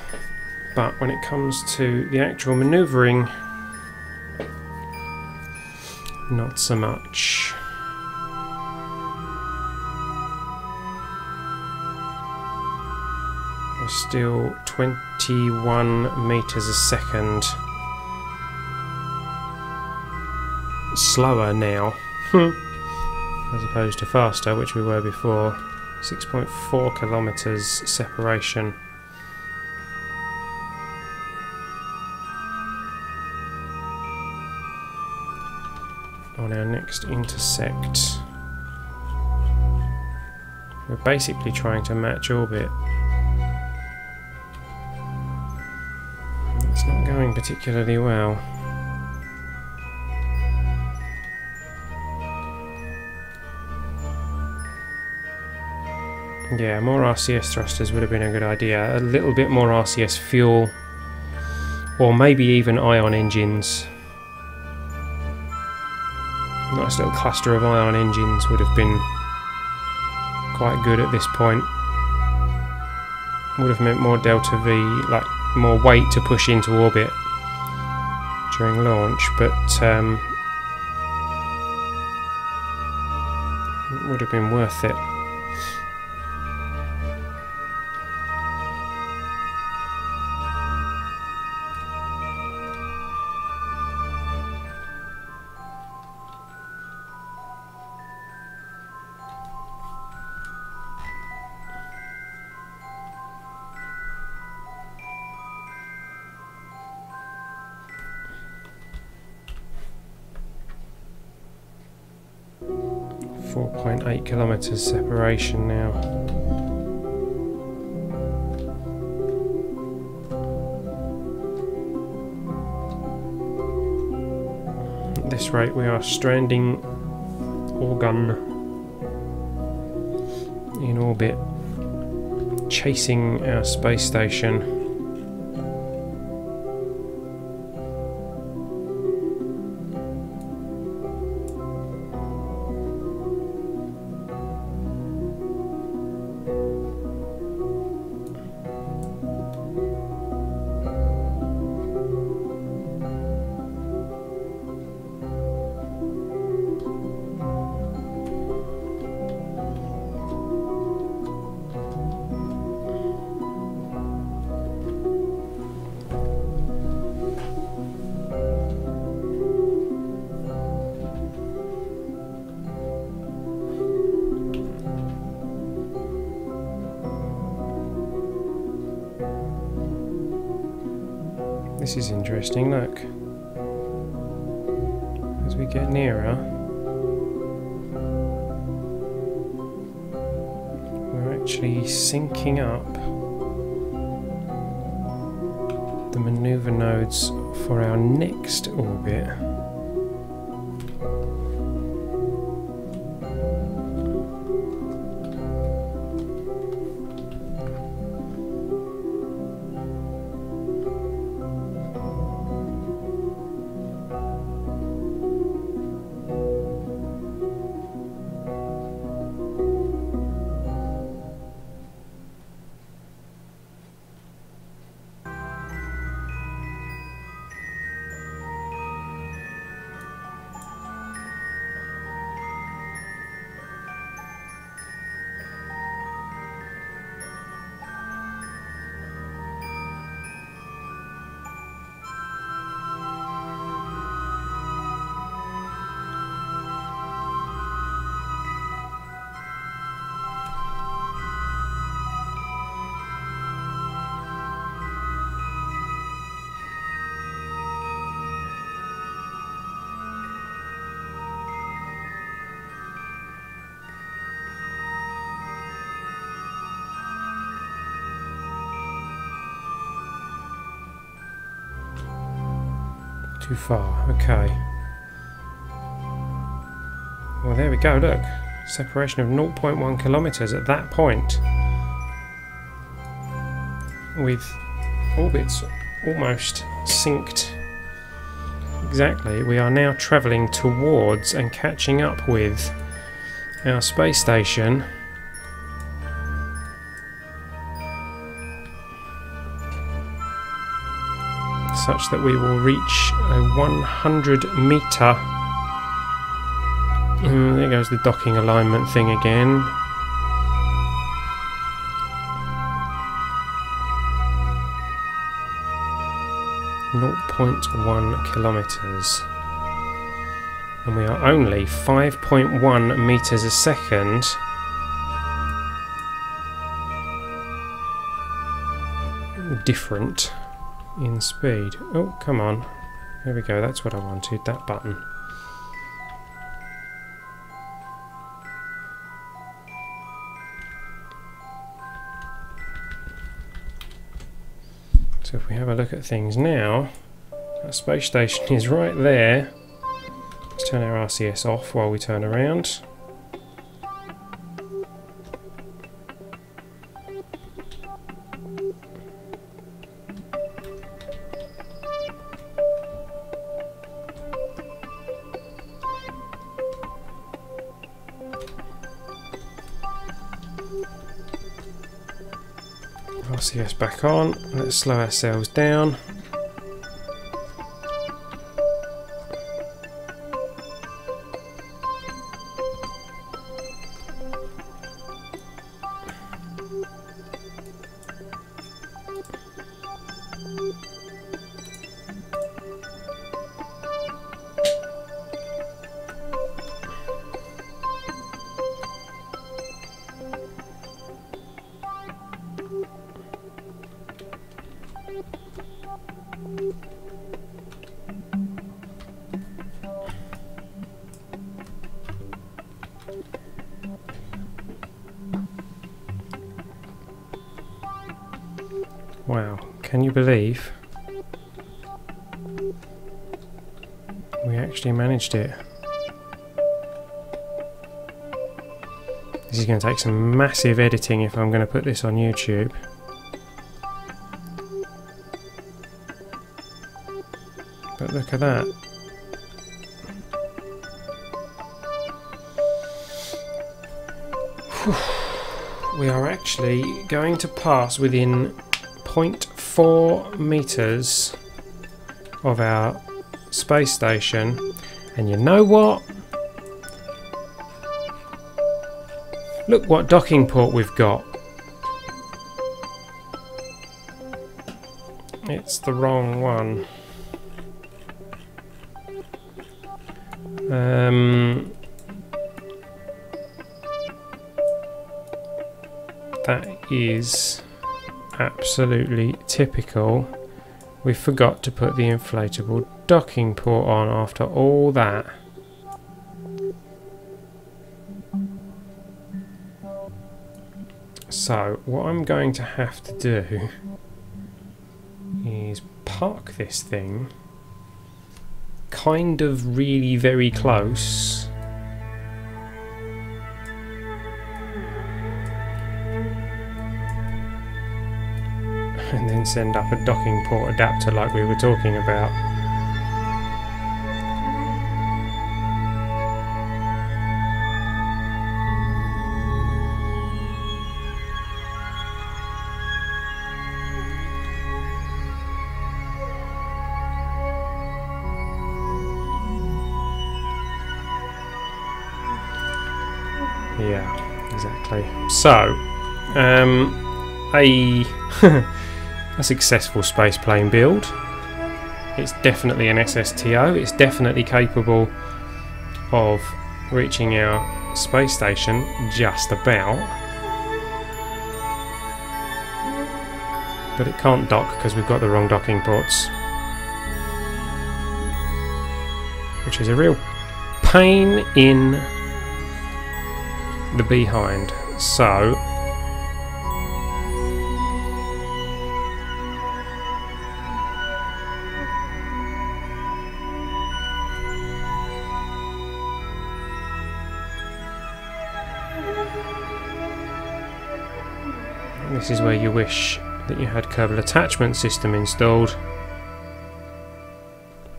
but when it comes to the actual manoeuvring, not so much. We're still 21 meters a second slower now. As opposed to faster, which we were before. 6.4 kilometers separation. On our next intersect, we're basically trying to match orbit. It's not going particularly well. Yeah, more RCS thrusters would have been a good idea. A little bit more RCS fuel, or maybe even ion engines. A nice little cluster of ion engines would have been quite good at this point. Would have meant more delta V, like more weight to push into orbit during launch, but it would have been worth it. .8 kilometers separation now. At this rate we are stranding Orgun in orbit, chasing our space station. This is interesting, look. As we get nearer, we're actually syncing up the maneuver nodes for our next orbit. Too far, okay. Well, there we go, look. Separation of 0.1 kilometres at that point. With orbits almost synced. Exactly, we are now travelling towards and catching up with our space station. Such that we will reach a 100 metre. There goes the docking alignment thing again. .1 kilometres. And we are only 5.1 metres a second. Different in speed. Oh, come on. There we go, that's what I wanted, that button. So if we have a look at things now, our space station is right there. Let's turn our RCS off while we turn around. RCS back on, let's slow ourselves down. Wow, can you believe we actually managed it? This is going to take some massive editing if I'm going to put this on YouTube. But look at that. Whew. We are actually going to pass within 0.4 meters of our space station, and you know what? Look what docking port we've got. It's the wrong one. That is absolutely typical. We forgot to put the inflatable docking port on after all that. So what I'm going to have to do is park this thing kind of really very close and then send up a docking port adapter like we were talking about. Yeah, exactly. So, a successful spaceplane build. It's definitely an SSTO. It's definitely capable of reaching our space station just about. But it can't dock because we've got the wrong docking ports, which is a real pain in the behind. So This is where you wish that you had Kerbal attachment system installed,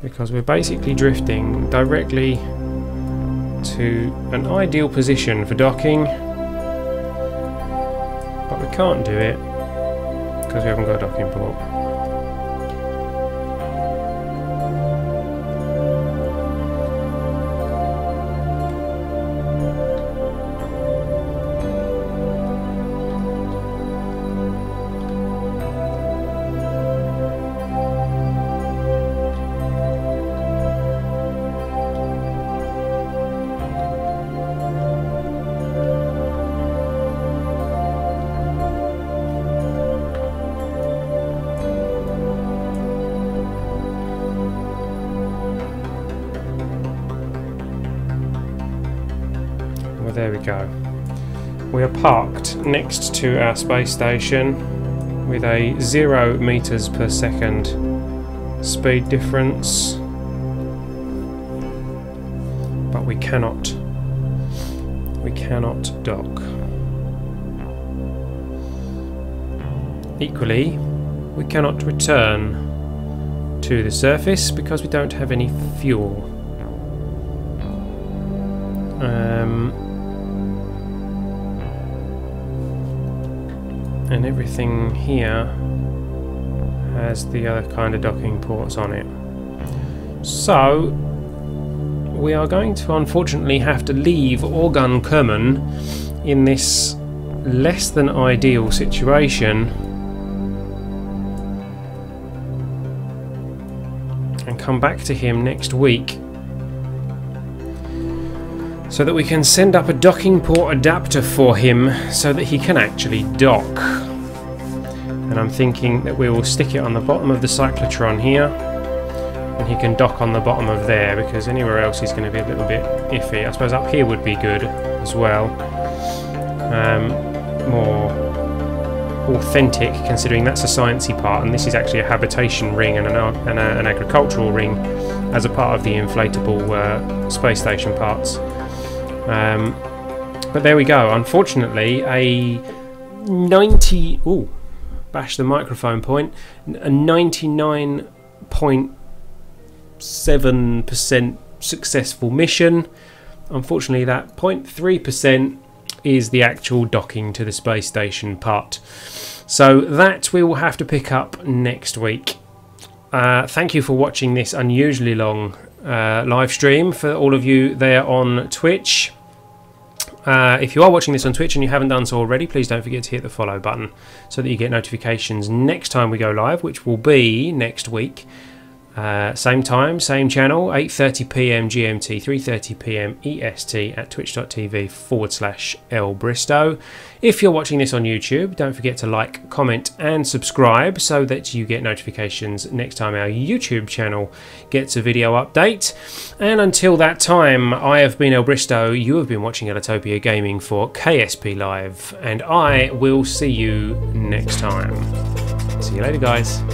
because we're basically drifting directly to an ideal position for docking, but we can't do it because we haven't got a docking port. Well, there we go. We are parked next to our space station with a 0 meters per second speed difference, but we cannot dock. Equally, we cannot return to the surface because we don't have any fuel. And everything here has the other kind of docking ports on it. So we are going to unfortunately have to leave Orgun Kerman in this less than ideal situation and come back to him next week so that we can send up a docking port adapter for him so that he can actually dock. And I'm thinking that we will stick it on the bottom of the cyclotron here, and he can dock on the bottom of there, because anywhere else he's going to be a little bit iffy. I suppose up here would be good as well. More authentic, considering that's a sciencey part and this is actually a habitation ring and an agricultural ring as a part of the inflatable space station parts. But there we go. Unfortunately, a 90... Ooh, bash the microphone point. A 99.7% successful mission. Unfortunately, that 0.3% is the actual docking to the space station part. So that we will have to pick up next week. Thank you for watching this unusually long live stream. For all of you there on Twitch, if you are watching this on Twitch and you haven't done so already, please don't forget to hit the follow button so that you get notifications next time we go live, which will be next week. Same time, same channel, 8:30 PM GMT, 3:30 PM EST at twitch.tv/LBristow. If you're watching this on YouTube, don't forget to like, comment and subscribe so that you get notifications next time our YouTube channel gets a video update. And until that time, I have been Bristow, you have been watching Ellitopia Gaming for KSP Live, and I will see you next time. See you later, guys.